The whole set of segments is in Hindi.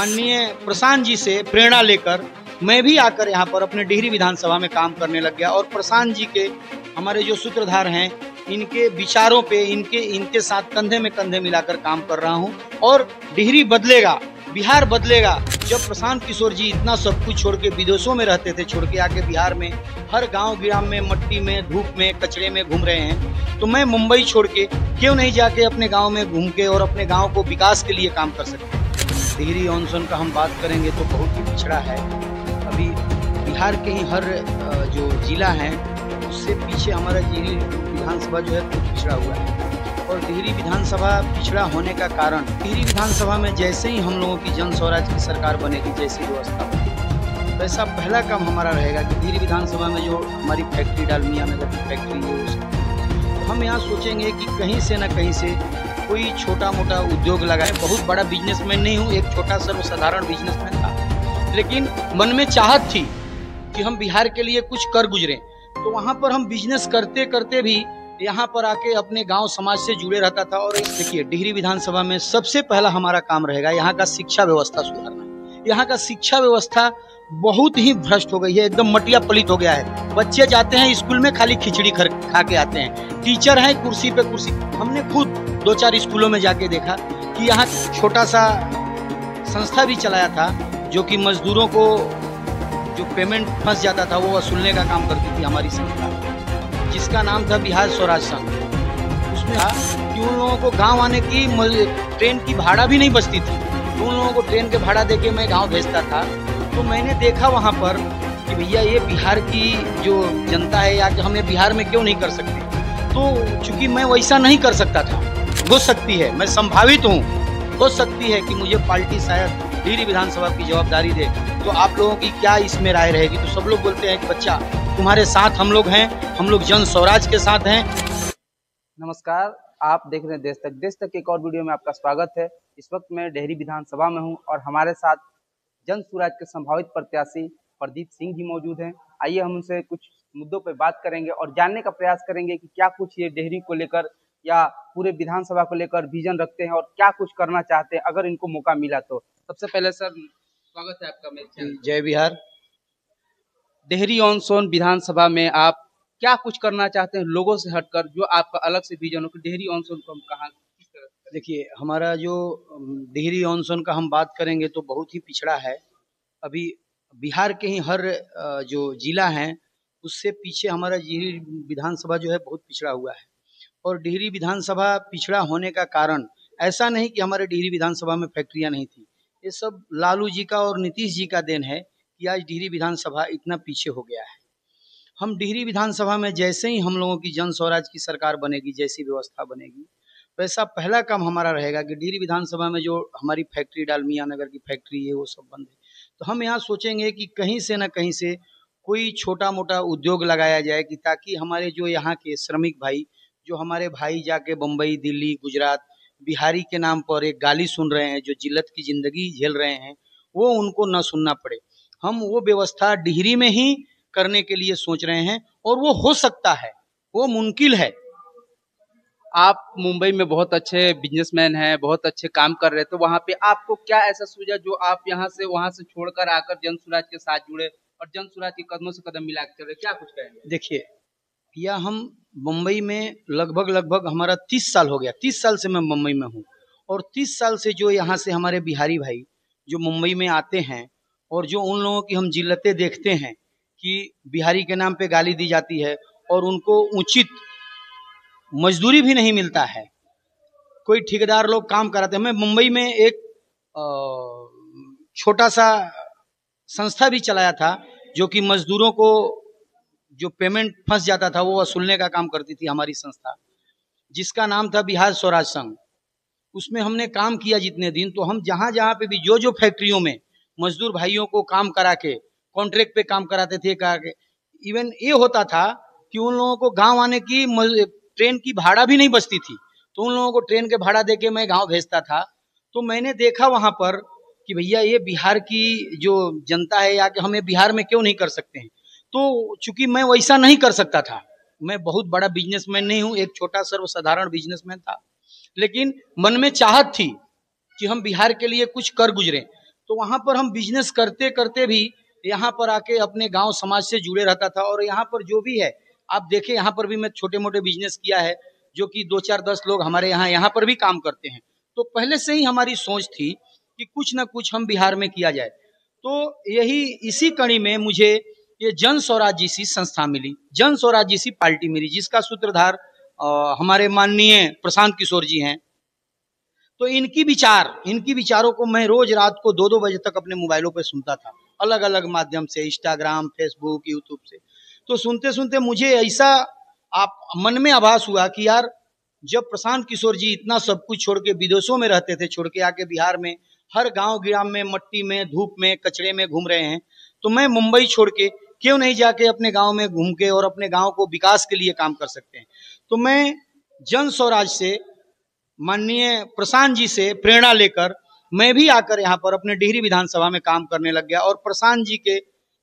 माननीय प्रशांत जी से प्रेरणा लेकर मैं भी आकर यहाँ पर अपने डिहरी विधानसभा में काम करने लग गया और प्रशांत जी के हमारे जो सूत्रधार हैं इनके विचारों पे इनके साथ कंधे में कंधे मिलाकर काम कर रहा हूँ। और डिहरी बदलेगा, बिहार बदलेगा। जब प्रशांत किशोर जी इतना सब कुछ छोड़ के विदेशों में रहते थे, छोड़ के आके बिहार में हर गांव गिराम में मट्टी में धूप में कचरे में घूम रहे हैं, तो मैं मुंबई छोड़ के क्यों नहीं जाके अपने गांव में घूम के और अपने गांव को विकास के लिए काम कर सकते हैं। डिहरी ऑनसन का हम बात करेंगे तो बहुत ही पिछड़ा है। अभी बिहार के ही हर जो जिला है उससे पीछे हमारा डिहरी विधानसभा जो है बहुत पिछड़ा हुआ है। और डिहरी विधानसभा पिछड़ा होने का कारण, डिहरी विधानसभा में जैसे ही हम लोगों की जन स्वराज की सरकार बनेगी, जैसी व्यवस्था बनेगी, वैसा पहला काम हमारा रहेगा कि डिहरी विधानसभा में जो हमारी फैक्ट्री डालमिया नगर की फैक्ट्री है तो हम यहाँ सोचेंगे कि कहीं से न कहीं से कोई छोटा मोटा उद्योग लगाए। बहुत बड़ा बिजनेसमैन नहीं हूँ, एक छोटा सर्वसाधारण बिजनेसमैन था, लेकिन मन में चाहत थी कि हम बिहार के लिए कुछ कर गुजरें। तो वहाँ पर हम बिजनेस करते करते भी यहाँ पर आके अपने गांव समाज से जुड़े रहता था। और देखिए, डिहरी विधानसभा में सबसे पहला हमारा काम रहेगा यहाँ का शिक्षा व्यवस्था सुधारना। यहाँ का शिक्षा व्यवस्था बहुत ही भ्रष्ट हो गई है, एकदम मटिया पलित हो गया है। बच्चे जाते हैं स्कूल में खाली खिचड़ी खा के आते हैं, टीचर हैं कुर्सी पे कुर्सी। हमने खुद 2-4 स्कूलों में जाके देखा कि यहाँ छोटा सा संस्था भी चलाया था जो कि मजदूरों को जो पेमेंट फंस जाता था वो वसूलने का काम करती थी हमारी संस्था, जिसका नाम था बिहार स्वराज संघ। उसमें था कि उन लोगों को गांव आने की ट्रेन की भाड़ा भी नहीं बचती थी, तो उन लोगों को ट्रेन के भाड़ा देके मैं गांव भेजता था। तो मैंने देखा वहां पर कि भैया ये बिहार की जो जनता है या कि हमें बिहार में क्यों नहीं कर सकते। तो चूंकि मैं वैसा नहीं कर सकता था, हो सकती है, मैं संभावित हूँ, हो सकती है कि मुझे पार्टी शायद डिहरी विधानसभा की जवाबदारी दे। तो आप लोगों की क्या इसमें राय रहेगी? तो सब लोग बोलते हैं कि बच्चा तुम्हारे साथ हम लोग हैं, हम लोग जन स्वराज के साथ हैं। नमस्कार, आप देख रहे हैं देश तक के एक और वीडियो में आपका स्वागत है। इस वक्त मैं डिहरी विधानसभा में हूं और हमारे साथ जन स्वराज के संभावित प्रत्याशी प्रदीप सिंह जी मौजूद हैं। आइए हम उनसे कुछ मुद्दों पर बात करेंगे और जानने का प्रयास करेंगे कि क्या कुछ ये डिहरी को लेकर या पूरे विधानसभा को लेकर विजन रखते हैं और क्या कुछ करना चाहते हैं अगर इनको मौका मिला तो। सबसे पहले सर, स्वागत है आपका मेरे चैनल। जय बिहार। डिहरी ऑन सोन विधानसभा में आप क्या कुछ करना चाहते हैं लोगों से हटकर, जो आपका अलग से विजन हो कि डिहरी ऑन सोन को हम कहाँ किस तरह? देखिए, हमारा जो डिहरी ऑन सोन का हम बात करेंगे तो बहुत ही पिछड़ा है। अभी बिहार के ही हर जो जिला है उससे पीछे हमारा डिहरी विधानसभा जो है बहुत पिछड़ा हुआ है। और डिहरी विधानसभा पिछड़ा होने का कारण ऐसा नहीं कि हमारे डिहरी विधानसभा में फैक्ट्रियां नहीं थी, ये सब लालू जी का और नीतीश जी का देन है कि आज डिहरी विधानसभा इतना पीछे हो गया है। हम डिहरी विधानसभा में जैसे ही हम लोगों की जन स्वराज की सरकार बनेगी, जैसी व्यवस्था बनेगी, वैसा पहला काम हमारा रहेगा कि डिहरी विधानसभा में जो हमारी फैक्ट्री डालमिया नगर की फैक्ट्री है वो सब बंद है। तो हम यहाँ सोचेंगे कि कहीं से न कहीं से कोई छोटा मोटा उद्योग लगाया जाए कि ताकि हमारे जो यहाँ के श्रमिक भाई, जो हमारे भाई जाके बम्बई, दिल्ली, गुजरात, बिहारी के नाम पर एक गाली सुन रहे हैं, जो जिल्लत की जिंदगी झेल रहे हैं, वो उनको न सुनना पड़े। हम वो व्यवस्था डिहरी में ही करने के लिए सोच रहे हैं और वो हो सकता है, वो मुमकिन है। आप मुंबई में बहुत अच्छे बिजनेसमैन हैं, बहुत अच्छे काम कर रहे हैं, तो वहाँ पे आपको क्या ऐसा सूझा जो आप यहाँ से वहाँ से छोड़कर आकर जन स्वराज के साथ जुड़े और जन स्वराज के कदमों से कदम मिला के चल रहे, क्या कुछ कहेंगे? देखिए भैया, हम मुंबई में लगभग हमारा 30 साल हो गया। 30 साल से मैं मुंबई में हूँ और 30 साल से जो यहाँ से हमारे बिहारी भाई जो मुंबई में आते हैं और जो उन लोगों की हम जिल्लतें देखते हैं कि बिहारी के नाम पे गाली दी जाती है और उनको उचित मजदूरी भी नहीं मिलता है, कोई ठेकेदार लोग काम कराते हैं। मैं मुंबई में एक छोटा सा संस्था भी चलाया था जो कि मजदूरों को जो पेमेंट फंस जाता था वो वसूलने का काम करती थी हमारी संस्था, जिसका नाम था बिहार स्वराज संघ। उसमें हमने काम किया जितने दिन, तो हम जहां जहां पे भी जो फैक्ट्रियों में मजदूर भाइयों को काम करा के कॉन्ट्रैक्ट पे काम कराते थे, इवन ये होता था कि उन लोगों को गांव आने की ट्रेन की भाड़ा भी नहीं बचती थी, तो उन लोगों को ट्रेन के भाड़ा देके मैं गांव भेजता था। तो मैंने देखा वहां पर कि भैया ये बिहार की जो जनता है या कि हमें बिहार में क्यों नहीं कर सकते हैं। तो चूंकि मैं वैसा नहीं कर सकता था, मैं बहुत बड़ा बिजनेसमैन नहीं हूँ, एक छोटा सर्वसाधारण बिजनेसमैन था, लेकिन मन में चाहत थी कि हम बिहार के लिए कुछ कर गुजरें। तो वहां पर हम बिजनेस करते करते भी यहाँ पर आके अपने गांव समाज से जुड़े रहता था। और यहाँ पर जो भी है आप देखें, यहाँ पर भी मैं छोटे मोटे बिजनेस किया है, जो कि 2-4-10 लोग हमारे यहाँ पर भी काम करते हैं। तो पहले से ही हमारी सोच थी कि कुछ ना कुछ हम बिहार में किया जाए। तो यही इसी कड़ी में मुझे ये जन स्वराज जैसी संस्था मिली, जन स्वराज जैसी पार्टी मिली, जिसका सूत्रधार हमारे माननीय प्रशांत किशोर जी हैं। तो इनकी विचारों को मैं रोज रात को 2-2 बजे तक अपने मोबाइलों पे सुनता था, अलग अलग माध्यम से, इंस्टाग्राम, फेसबुक, यूट्यूब से। तो सुनते सुनते मुझे ऐसा मन में आभास हुआ कि यार, जब प्रशांत किशोर जी इतना सब कुछ छोड़ के विदेशों में रहते थे, छोड़ के आके बिहार में हर गांव गिराम में मट्टी में, धूप में, कचरे में घूम रहे हैं, तो मैं मुंबई छोड़ के क्यों नहीं जाके अपने गांव में घूम के और अपने गांव को विकास के लिए काम कर सकते हैं। तो मैं जन स्वराज से, माननीय प्रशांत जी से प्रेरणा लेकर मैं भी आकर यहाँ पर अपने डिहरी विधानसभा में काम करने लग गया। और प्रशांत जी के,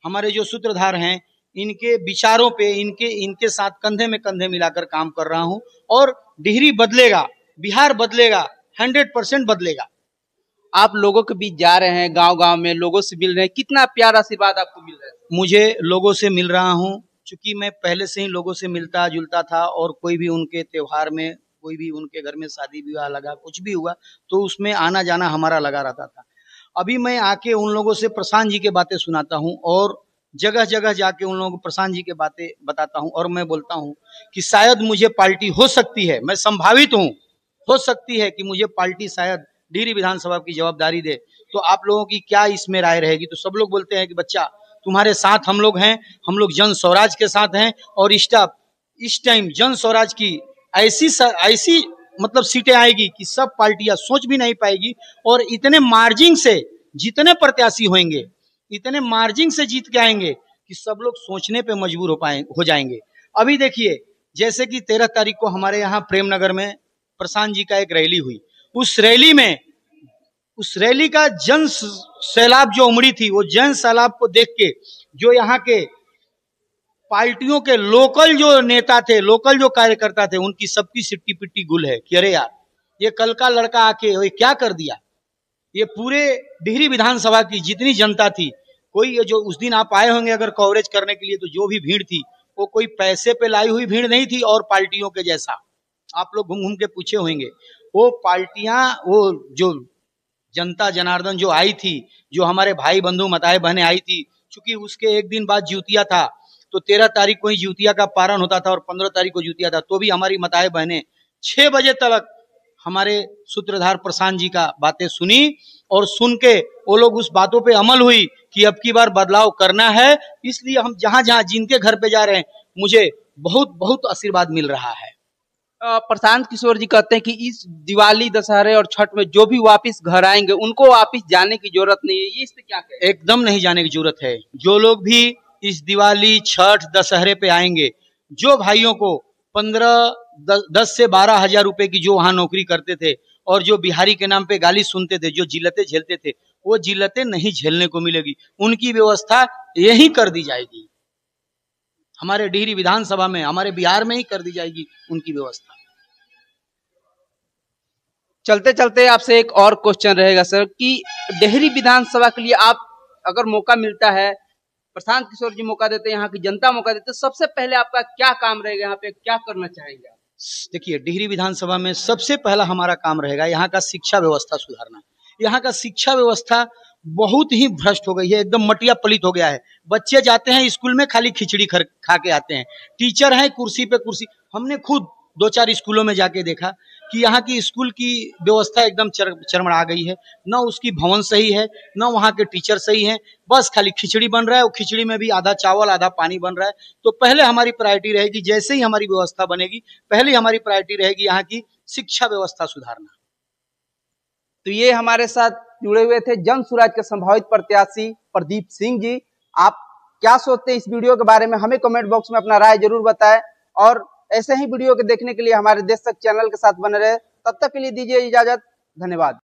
हमारे जो सूत्रधार हैं, इनके विचारों पे, इनके साथ कंधे में कंधे मिलाकर काम कर रहा हूँ। और डिहरी बदलेगा, बिहार बदलेगा, 100% बदलेगा। आप लोगों के बीच जा रहे हैं, गांव गांव में लोगों से मिल रहे हैं, कितना प्यारा आशीर्वाद आपको मिल रहा है? मुझे लोगों से मिल रहा हूँ, क्योंकि मैं पहले से ही लोगों से मिलता जुलता था, और कोई भी उनके त्योहार में, कोई भी उनके घर में शादी विवाह लगा, कुछ भी हुआ, तो उसमें आना जाना हमारा लगा रहता था। अभी मैं आके उन लोगों से प्रशांत जी के बातें सुनाता हूँ, और जगह जगह जाके उन लोगों को प्रशांत जी के बातें बताता हूँ। और मैं बोलता हूँ कि शायद मुझे पार्टी हो सकती है, मैं संभावित हूँ, हो सकती है कि मुझे पार्टी शायद डिहरी विधानसभा की जवाबदारी दे। तो आप लोगों की क्या इसमें राय रहेगी? तो सब लोग बोलते हैं कि बच्चा, तुम्हारे साथ हम लोग हैं, हम लोग जन स्वराज के साथ हैं। और इस टाइम जन स्वराज की ऐसी मतलब सीटें आएगी कि सब पार्टियां सोच भी नहीं पाएगी। और इतने मार्जिन से जितने प्रत्याशी होंगे, इतने मार्जिन से जीत के आएंगे कि सब लोग सोचने पे मजबूर हो जाएंगे। अभी देखिए, जैसे कि 13 तारीख को हमारे यहाँ प्रेमनगर में प्रशांत जी का एक रैली हुई। उस रैली का जन सैलाब जो उमड़ी थी, वो जन सैलाब को देख के जो यहाँ के पार्टियों के लोकल जो नेता थे, लोकल जो कार्यकर्ता थे, उनकी सबकी सिट्टी पिट्टी गुल है कि अरे यार, ये कल का लड़का आके ये क्या कर दिया। ये पूरे डिहरी विधानसभा की जितनी जनता थी, कोई जो उस दिन आप आए होंगे अगर कवरेज करने के लिए, तो जो भी भीड़ थी वो कोई पैसे पे लाई हुई भीड़ नहीं थी। और पार्टियों के जैसा आप लोग घूम घूम के पूछे होंगे, वो पार्टियां, वो जो जनता जनार्दन जो आई थी, जो हमारे भाई बंधु मताए बहने आई थी, चूंकि उसके एक दिन बाद ज्यूतिया था, तो 13 तारीख को ही ज्यूतिया का पारण होता था और 15 तारीख को ज्यूतिया था। तो भी हमारी मताए बहने 6 बजे तक हमारे सूत्रधार प्रशांत जी का बातें सुनी, और सुन के वो लोग उस बातों पे अमल हुई कि अब की बार बदलाव करना है। इसलिए हम जहां जहां जिनके घर पे जा रहे हैं, मुझे बहुत बहुत आशीर्वाद मिल रहा है। प्रशांत किशोर जी कहते हैं कि इस दिवाली, दशहरे और छठ में जो भी वापस घर आएंगे उनको वापस जाने की जरूरत नहीं है, ये इस पे क्या कहें? एकदम नहीं जाने की जरूरत है। जो लोग भी इस दिवाली, छठ, दशहरे पे आएंगे, जो भाइयों को 10 से 12 हजार रुपए की जो वहां नौकरी करते थे, और जो बिहारी के नाम पे गाली सुनते थे, जो जिल्लतें झेलते थे, वो जिल्लतें नहीं झेलने को मिलेगी। उनकी व्यवस्था यही कर दी जाएगी, हमारे डिहरी विधानसभा में, हमारे बिहार में ही कर दी जाएगी उनकी व्यवस्था। चलते चलते आपसे एक और क्वेश्चन रहेगा सर, कि डिहरी विधानसभा के लिए आप अगर मौका मिलता है, प्रशांत किशोर जी मौका देते हैं, यहाँ की जनता मौका देते, तो सबसे पहले आपका क्या काम रहेगा, यहाँ पे क्या करना चाहेंगे? देखिए, डिहरी विधानसभा में सबसे पहला हमारा काम रहेगा यहाँ का शिक्षा व्यवस्था सुधारना। यहाँ का शिक्षा व्यवस्था बहुत ही भ्रष्ट हो गई है, एकदम मटिया पलित हो गया है। बच्चे जाते हैं स्कूल में, खाली खिचड़ी खा के आते हैं। टीचर हैं कुर्सी पे कुर्सी। हमने खुद 2-4 स्कूलों में जाके देखा कि यहाँ की स्कूल की व्यवस्था एकदम चरमरा गई है। न उसकी भवन सही है, न वहाँ के टीचर सही हैं, बस खाली खिचड़ी बन रहा है, और खिचड़ी में भी आधा चावल आधा पानी बन रहा है। तो पहले हमारी प्रायोरिटी रहेगी, जैसे ही हमारी व्यवस्था बनेगी, पहले हमारी प्रायोरिटी रहेगी यहाँ की शिक्षा व्यवस्था सुधारना। तो ये हमारे साथ जुड़े हुए थे जन स्वराज के संभावित प्रत्याशी प्रदीप सिंह जी। आप क्या सोचते हैं इस वीडियो के बारे में, हमें कमेंट बॉक्स में अपना राय जरूर बताएं। और ऐसे ही वीडियो के देखने के लिए हमारे देश तक चैनल के साथ बने रहे। तब तक के लिए दीजिए इजाजत, धन्यवाद।